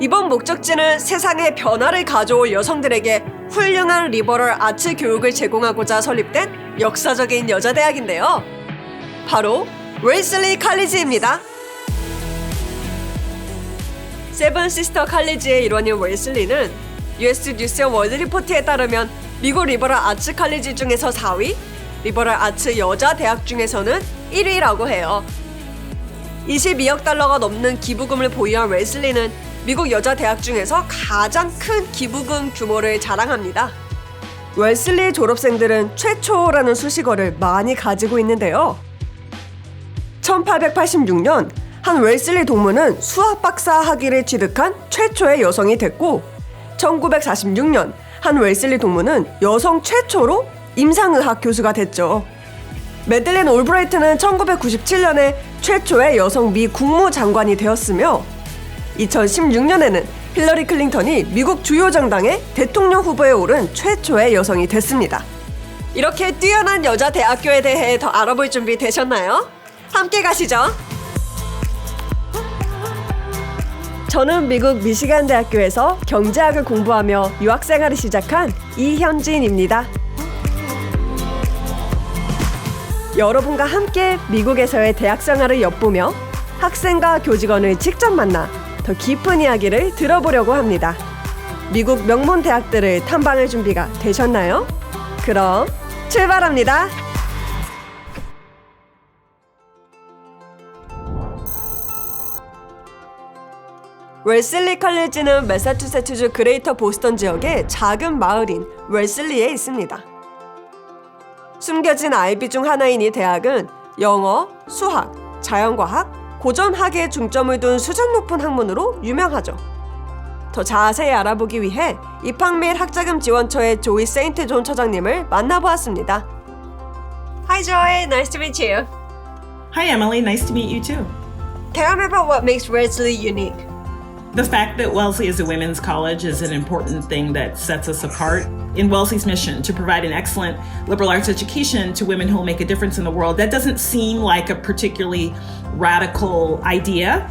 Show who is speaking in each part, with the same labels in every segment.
Speaker 1: 이번 목적지는 세상에 변화를 가져올 여성들에게 훌륭한 리버럴아츠 교육을 제공하고자 설립된 역사적인 여자대학인데요. 바로 웰슬리칼리지입니다. 세븐 시스터 칼리지의 일원인 웰슬리는 US 뉴스의 월드 리포트에 따르면 미국 리버럴아츠 칼리지 중에서 4위, 리버럴아츠 여자 대학 중에서는 1위라고 해요. 22억 달러가 넘는 기부금을 보유한 웰슬리는 미국 여자 대학 중에서 가장 큰 기부금 규모를 자랑합니다. 웰슬리 졸업생들은 최초라는 수식어를 많이 가지고 있는데요. 1886년 한 웰슬리 동문은 수학 박사 학위를 취득한 최초의 여성이 됐고, 1946년 한 웰슬리 동문은 여성 최초로 임상의학 교수가 됐죠. 매들린 올브라이트는 1997년에 최초의 여성 미 국무장관이 되었으며, 2016년에는 힐러리 클린턴이 미국 주요 정당의 대통령 후보에 오른 최초의 여성이 됐습니다. 이렇게 뛰어난 여자 대학교에 대해 더 알아볼 준비 되셨나요? 함께 가시죠. 저는 미국 미시간 대학교에서 경제학을 공부하며 유학생활을 시작한 이현진입니다. 여러분과 함께 미국에서의 대학생활을 엿보며 학생과 교직원을 직접 만나 더 깊은 이야기를 들어보려고 합니다. 미국 명문 대학들을 탐방할 준비가 되셨나요? 그럼 출발합니다. 웰슬리칼리지는 매사추세츠주 그레이터 보스턴 지역의 작은 마을인 웰슬리에 있습니다. 숨겨진 아이비 중 하나인 이 대학은 영어, 수학, 자연과학, 고전학에 중점을 둔 수준 높은 학문으로 유명하죠. 더 자세히 알아보기 위해 입학 및 학자금 지원처의 조이 세인트 존 처장님을 만나보았습니다. Hi Joy, nice to meet you.
Speaker 2: Hi Emily, nice to meet you too.
Speaker 1: Tell me about what makes Wellesley unique.
Speaker 2: The fact that Wellesley is a women's college is an important thing that sets us apart. In Wellesley's mission to provide an excellent liberal arts education to women who will make a difference in the world, that doesn't seem like a particularly radical idea.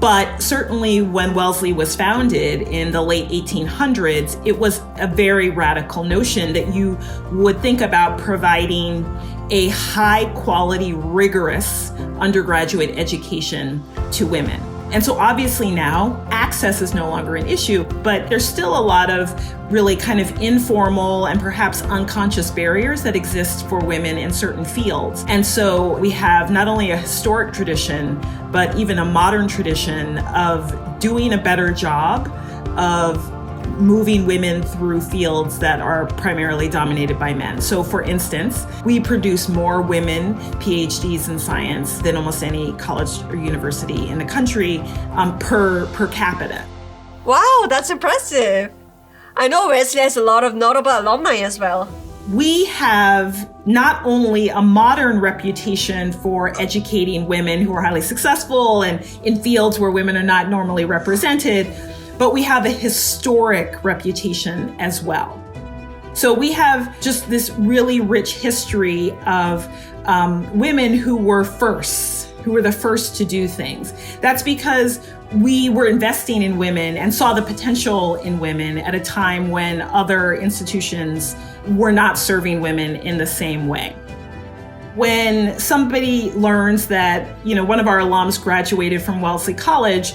Speaker 2: But certainly when Wellesley was founded in the late 1800s, it was a very radical notion that you would think about providing a high quality, rigorous undergraduate education to women. And so obviously now access is no longer an issue, but there's still a lot of really kind of informal and perhaps unconscious barriers that exist for women in certain fields. And so we have not only a historic tradition, but even a modern tradition of doing a better job of moving women through fields that are primarily dominated by men. So for instance, we produce more women PhDs in science than almost any college or university in the country per capita.
Speaker 1: Wow, that's impressive. I know Wellesley has a lot of notable alumni as well.
Speaker 2: We have not only a modern reputation for educating women who are highly successful and in fields where women are not normally represented, but we have a historic reputation as well. So we have just this really rich history of women who were firsts, who were the first to do things. That's because we were investing in women and saw the potential in women at a time when other institutions were not serving women in the same way. When somebody learns that, one of our alums graduated from Wellesley College,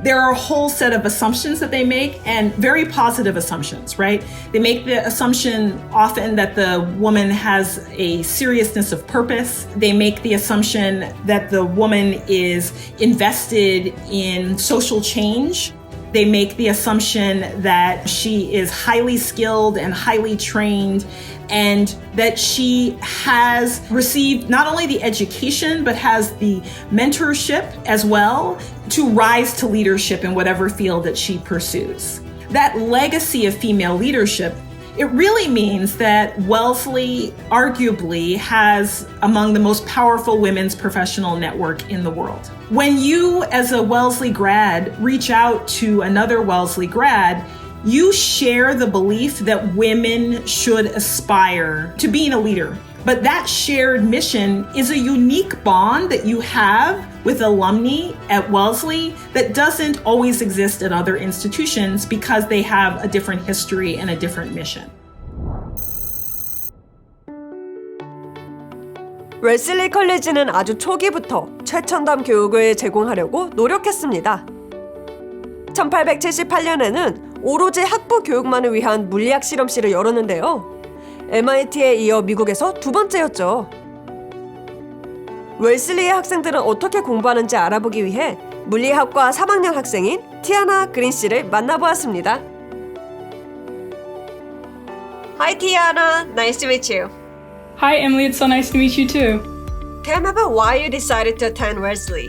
Speaker 2: there are a whole set of assumptions that they make, and very positive assumptions, right? They make the assumption often that the woman has a seriousness of purpose. They make the assumption that the woman is invested in social change. They make the assumption that she is highly skilled and highly trained, and that she has received not only the education, but has the mentorship as well to rise to leadership in whatever field that she pursues. That legacy of female leadership, it really means that Wellesley arguably has among the most powerful women's professional network in the world. When you, as a Wellesley grad, reach out to another Wellesley grad, you share the belief that women should aspire to being a leader, But that shared mission is a unique bond that you have with alumni at Wellesley that doesn't always exist at other institutions because they have a different history and a different mission.
Speaker 1: 웰슬리칼리지는 아주 초기부터 최첨단 교육을 제공하려고 노력했습니다. 1878년에는 오로지 학부 교육만을 위한 물리학 실험실을 열었는데요. MIT에 이어 미국에서 두 번째였죠. 웰슬리의 학생들은 어떻게 공부하는지 알아보기 위해 물리학과 3학년 학생인 티아나 그린 씨를 만나보았습니다. Hi Tiana, nice to meet you.
Speaker 3: Hi Emily, it's so nice to meet you too.
Speaker 1: Tell me about why you decided to attend Wellesley.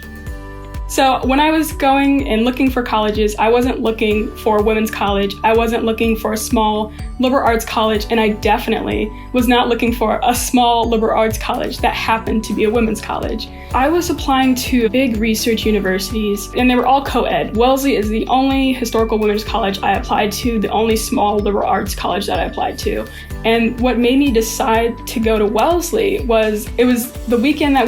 Speaker 3: So when I was going and looking for colleges, I wasn't looking for a women's college. I wasn't looking for a small liberal arts college, and I definitely was not looking for a small liberal arts college that happened to be a women's college. I was applying to big research universities, and they were all co-ed. Wellesley is the only historical women's college I applied to, the only small liberal arts college that I applied to. And what made me decide to go to Wellesley was, it was the weekend that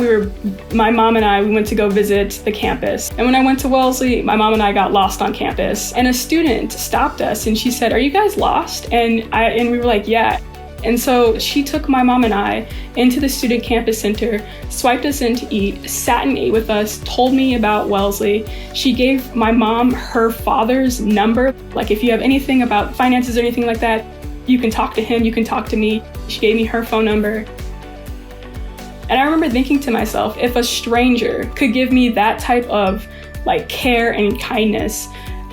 Speaker 3: my mom and I went to go visit the campus. And when I went to Wellesley, my mom and I got lost on campus. And a student stopped us and she said, "Are you guys lost?" And we were like, "Yeah." And so she took my mom and I into the student campus center, swiped us in to eat, sat and ate with us, told me about Wellesley. She gave my mom her father's number. Like, if you have anything about finances or anything like that, you can talk to him, you can talk to me. She gave me her phone number. And I remember thinking to myself, if a stranger could give me that type of care and kindness,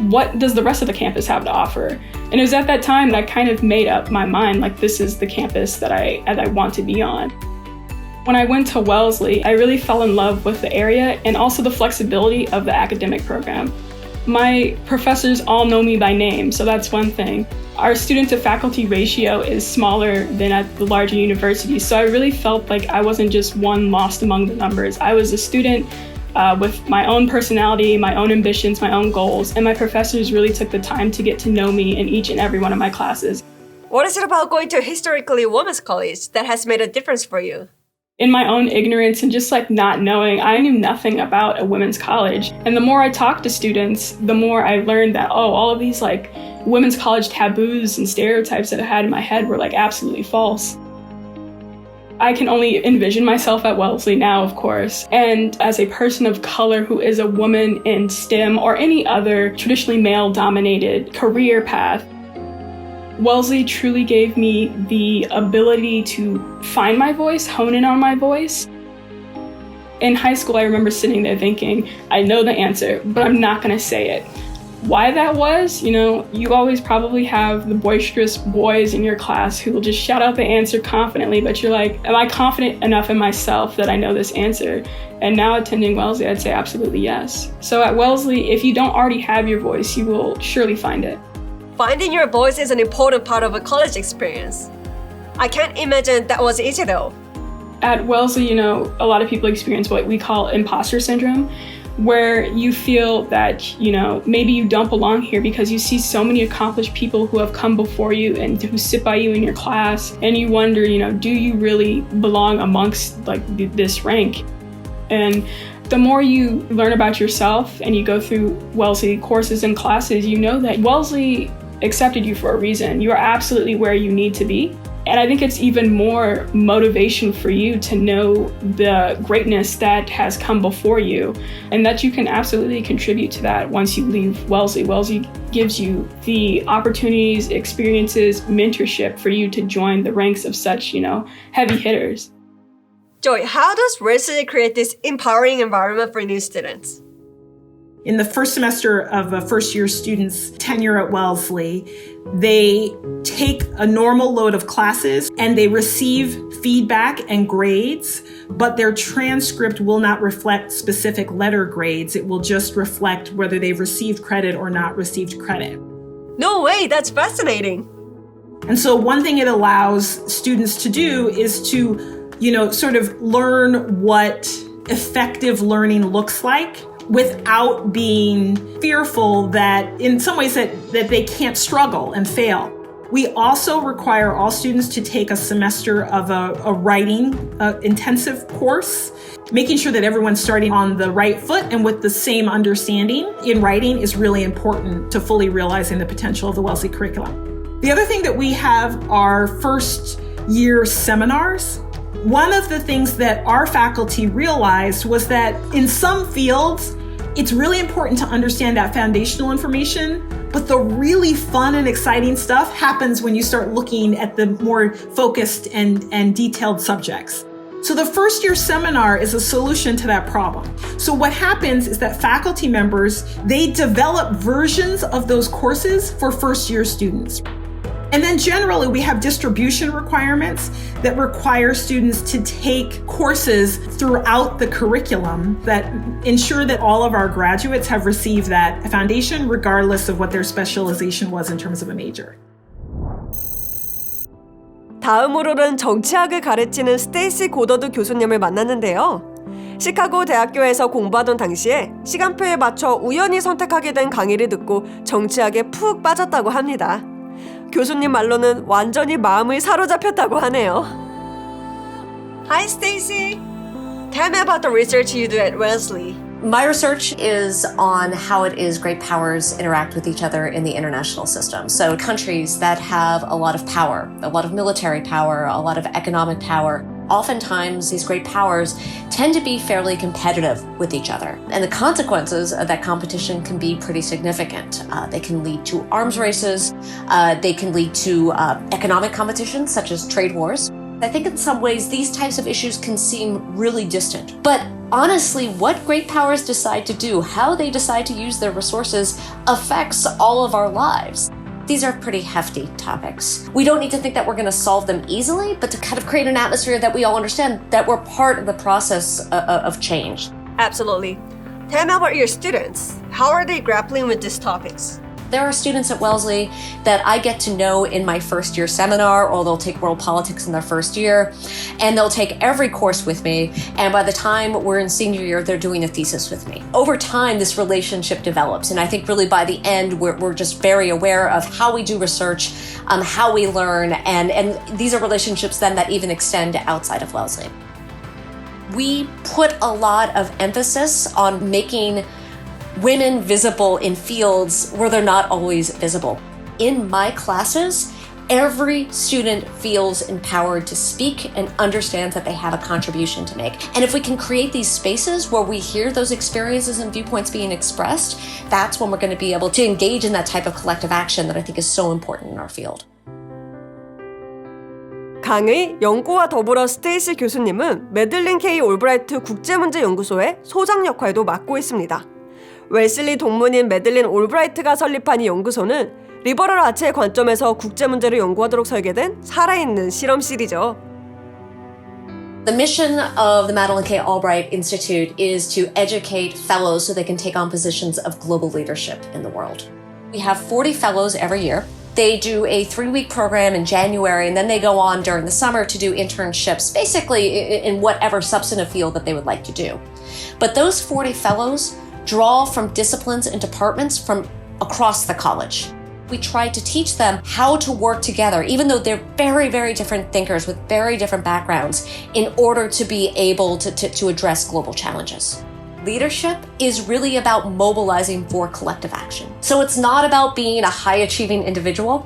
Speaker 3: what does the rest of the campus have to offer? And it was at that time that I kind of made up my mind, this is the campus that I want to be on. When I went to Wellesley, I really fell in love with the area and also the flexibility of the academic program. My professors all know me by name, so that's one thing. Our student to faculty ratio is smaller than at the larger universities, so I really felt like I wasn't just one lost among the numbers. I was a student with my own personality, my own ambitions, my own goals, and my professors really took the time to get to know me in each and every one of my classes.
Speaker 1: What is it about going to a historically women's college that has made a difference for you?
Speaker 3: In my own ignorance and just not knowing, I knew nothing about a women's college. And the more I talked to students, the more I learned that, all of these women's college taboos and stereotypes that I had in my head were absolutely false. I can only envision myself at Wellesley now, of course. And as a person of color who is a woman in STEM or any other traditionally male-dominated career path, Wellesley truly gave me the ability to find my voice, hone in on my voice. In high school, I remember sitting there thinking, I know the answer, but I'm not gonna say it. Why that was, you always probably have the boisterous boys in your class who will just shout out the answer confidently, but you're like, am I confident enough in myself that I know this answer? And now attending Wellesley, I'd say absolutely yes. So at Wellesley, if you don't already have your voice, you will surely find it.
Speaker 1: Finding your voice is an important part of a college experience. I can't imagine that was easy though.
Speaker 3: At Wellesley, a lot of people experience what we call imposter syndrome, where you feel that, maybe you don't belong here because you see so many accomplished people who have come before you and who sit by you in your class, and you wonder, do you really belong amongst this rank? And the more you learn about yourself and you go through Wellesley courses and classes, you know that Wellesley accepted you for a reason. You are absolutely where you need to be. And I think it's even more motivation for you to know the greatness that has come before you and that you can absolutely contribute to that once you leave Wellesley. Wellesley gives you the opportunities, experiences, mentorship for you to join the ranks of such, heavy hitters.
Speaker 1: Joy, how does Wellesley create this empowering environment for new students?
Speaker 2: In the first semester of a first-year student's tenure at Wellesley, they take a normal load of classes and they receive feedback and grades, but their transcript will not reflect specific letter grades. It will just reflect whether they've received credit or not received credit.
Speaker 1: No way, that's fascinating.
Speaker 2: And so one thing it allows students to do is to, sort of learn what effective learning looks like without being fearful that in some ways that they can't struggle and fail. We also require all students to take a semester of a writing intensive course, making sure that everyone's starting on the right foot and with the same understanding in writing is really important to fully realizing the potential of the Wellesley curriculum. The other thing that we have are first year seminars. One of the things that our faculty realized was that in some fields, it's really important to understand that foundational information, but the really fun and exciting stuff happens when you start looking at the more focused and detailed subjects. So the first year seminar is a solution to that problem. So what happens is that faculty members, they develop versions of those courses for first year students. And then generally we have distribution requirements that require students to take courses throughout the curriculum that ensure that all of our graduates have received that foundation regardless of what their specialization was in terms of a major.
Speaker 1: 다음으로는 정치학을 가르치는 스테이시 고더드 교수님을 만났는데요. 시카고 대학교에서 공부하던 당시에 시간표에 맞춰 우연히 선택하게 된 강의를 듣고 정치학에 푹 빠졌다고 합니다. 교수님 말로는 완전히 마음을 사로잡혔다고 하네요. Hi, Stacy. Tell me about the research you do at Wellesley.
Speaker 4: My research is on how it is great powers interact with each other in the international system. So countries that have a lot of power, a lot of military power, a lot of economic power, oftentimes these great powers tend to be fairly competitive with each other. And the consequences of that competition can be pretty significant. They can lead to arms races. They can lead to economic competition, such as trade wars. I think in some ways these types of issues can seem really distant. But honestly, what great powers decide to do, how they decide to use their resources, affects all of our lives. These are pretty hefty topics. We don't need to think that we're going to solve them easily, but to kind of create an atmosphere that we all understand that we're part of the process of change.
Speaker 1: Absolutely. Tell me about your students. How are they grappling with these topics?
Speaker 4: There are students at Wellesley that I get to know in my first year seminar, or they'll take world politics in their first year, and they'll take every course with me, and by the time we're in senior year, they're doing a thesis with me. Over time, this relationship develops, and I think really by the end, we're just very aware of how we do research, how we learn, and these are relationships then that even extend outside of Wellesley. We put a lot of emphasis on making women visible in fields where they're not always visible. In my classes, every student feels empowered to speak and understands that they have a contribution to make. And if we can create these spaces where we hear those experiences and viewpoints being expressed, that's when we're going to be able to engage in that type of collective action that I think is so important in our field.
Speaker 1: 강의, 연구와 더불어 스테이시 교수님은 매들린 K 올브라이트 국제문제연구소의 소장 역할도 맡고 있습니다. 웰슬리 동문인 매들린 올브라이트가 설립한 이 연구소는 리버럴아츠의 관점에서 국제문제를 연구하도록 설계된 살아있는 실험실이죠.
Speaker 4: The mission of the Madeleine K. Albright Institute is to educate fellows so they can take on positions of global leadership in the world. We have 40 fellows every year. They do a 3-week program in January, and then they go on during the summer to do internships, basically in whatever substantive field that they would like to do. But those 40 fellows draw from disciplines and departments from across the college. We try to teach them how to work together, even though they're very, very different thinkers with very different backgrounds, in order to be able to address global challenges. Leadership is really about mobilizing for collective action. So it's not about being a high-achieving individual.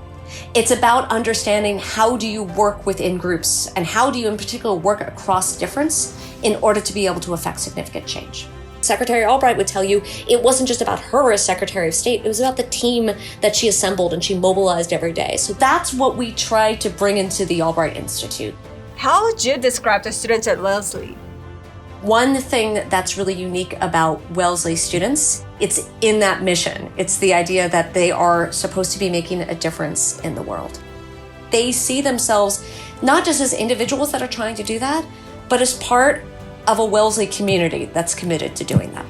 Speaker 4: It's about understanding how do you work within groups, and how do you in particular work across difference in order to be able to affect significant change. Secretary Albright would tell you it wasn't just about her as Secretary of State, it was about the team that she assembled and she mobilized every day. So that's what we try to bring into the Albright Institute.
Speaker 1: How would you describe the students at Wellesley?
Speaker 4: One thing that's really unique about Wellesley students, it's in that mission. It's the idea that they are supposed to be making a difference in the world. They see themselves not just as individuals that are trying to do that, but as part of a Wellesley community that's committed to doing that.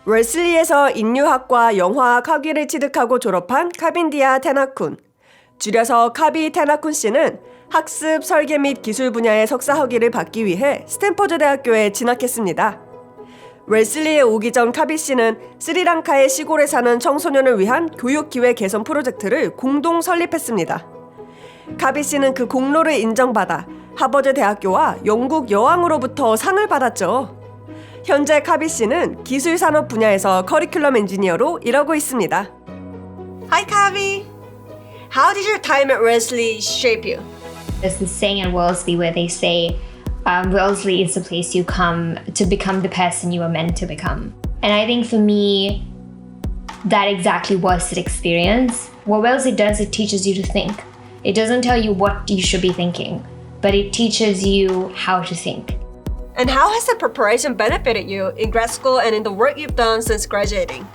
Speaker 1: 웰슬리에서 인류학과 영화학 학위를 취득하고 졸업한 카빈디아 테나쿤, 줄여서 카비 테나쿤 씨는 학습, 설계 및 기술 분야의 석사 학위를 받기 위해 스탠퍼드 대학교에 진학했습니다. 웰슬리에 오기 전 카비 씨는 스리랑카의 시골에 사는 청소년을 위한 교육기회 개선 프로젝트를 공동 설립했습니다. 카비 씨는 그 공로를 인정받아 하버드 대학교와 영국 여왕으로부터 상을 받았죠. 현재 카비 씨는 기술 산업 분야에서 커리큘럼 엔지니어로 일하고 있습니다. Hi Kavi! How did your time at Wellesley shape you?
Speaker 5: There's this saying at Wellesley where they say, Wellesley is the place you come to become the person you were meant to become. And I think for me, that exactly was the experience. What Wellesley does, it teaches you to think. It doesn't tell you what you should be thinking, but it teaches you how to think.
Speaker 1: And how has the preparation benefited you in grad school and in the work you've done since graduating?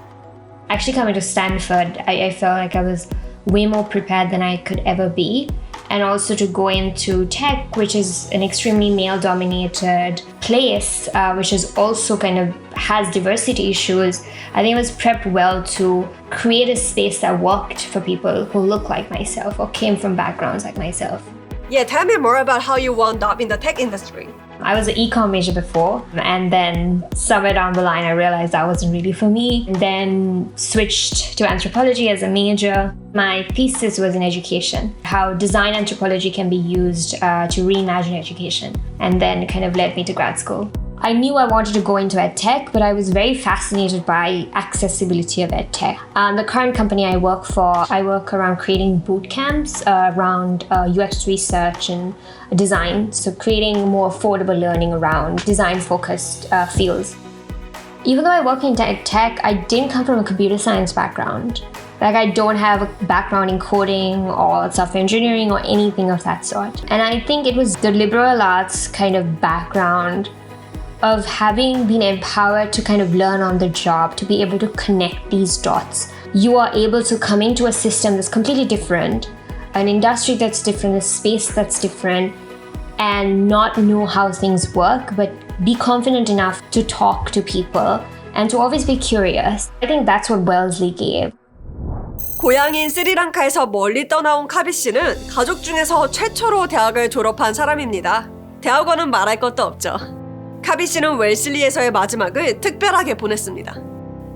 Speaker 5: Actually, coming to Stanford, I felt like I was way more prepared than I could ever be. And also to go into tech, which is an extremely male-dominated place, which is also kind of has diversity issues. I think I was prepped well to create a space that worked for people who look like myself or came from backgrounds like myself.
Speaker 1: Yeah, tell me more about how you wound up in the tech industry.
Speaker 5: I was an econ major before, and then somewhere down the line I realized that wasn't really for me, and then switched to anthropology as a major. My thesis was in education, how design anthropology can be used to reimagine education, and then it kind of led me to grad school. I knew I wanted to go into ed tech, but I was very fascinated by accessibility of ed tech. The current company I work for, I work around creating boot camps around UX research and design, so creating more affordable learning around design-focused fields. Even though I work in tech, I didn't come from a computer science background. Like, I don't have a background in coding or software engineering or anything of that sort. And I think it was the liberal arts kind of background of having been empowered to kind of learn on the job, to be able to connect these dots. You are able to come into a system that's completely different, an industry that's different, a space that's different, and not know how things work, but be confident enough to talk to people and to always be curious. I think that's what Wellesley gave.
Speaker 1: 고향인 스리랑카에서 멀리 떠나온 카비 씨는 가족 중에서 최초로 대학을 졸업한 사람입니다. 대학원은 말할 것도 없죠. 카비 씨는 웰슬리에서의 마지막을 특별하게 보냈습니다.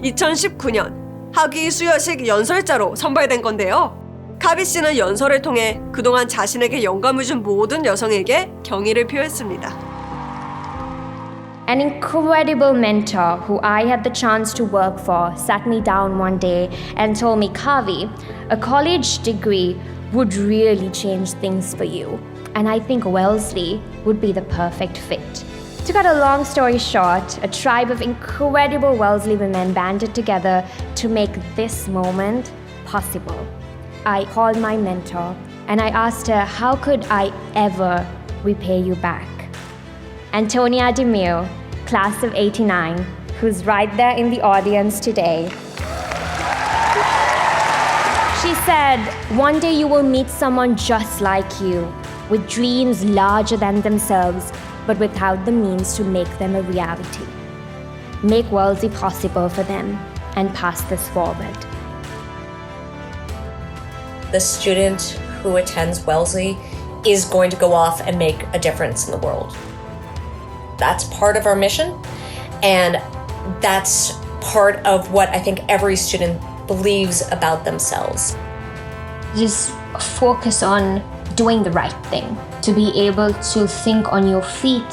Speaker 1: 2019년 학위 수여식 연설자로 선발된 건데요. 카비 씨는 연설을 통해 그동안 자신에게 영감을 준 모든 여성에게 경의를 표했습니다.
Speaker 5: An incredible mentor who I had the chance to work for sat me down one day and told me, Kavi, a college degree would really change things for you. And I think Wellesley would be the perfect fit. To cut a long story short, a tribe of incredible Wellesley women banded together to make this moment possible. I called my mentor and I asked her, how could I ever repay you back? Antonia DeMille, class of 89, who's right there in the audience today. She said, one day you will meet someone just like you, with dreams larger than themselves, but without the means to make them a reality. Make Wellesley possible for them and pass this forward.
Speaker 4: The student who attends Wellesley is going to go off and make a difference in the world. That's part of our mission, and that's part of what I think every student believes about themselves.
Speaker 5: Just focus on doing the right thing, to be able to think on your feet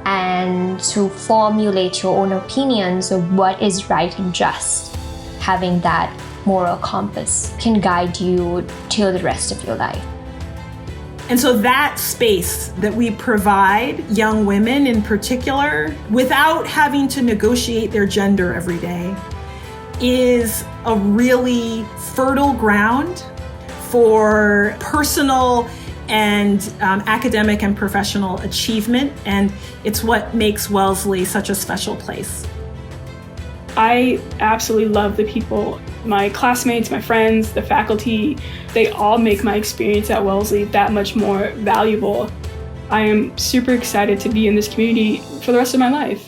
Speaker 5: and to formulate your own opinions of what is right and just. Having that moral compass can guide you till the rest of your life.
Speaker 2: And so that space that we provide young women in particular, without having to negotiate their gender every day, is a really fertile ground for personal and academic and professional achievement. And it's what makes Wellesley such a special place.
Speaker 3: I absolutely love the people, my classmates, my friends, the faculty. They all make my experience at Wellesley that much more valuable. I am super excited to be in this community for the rest of my life.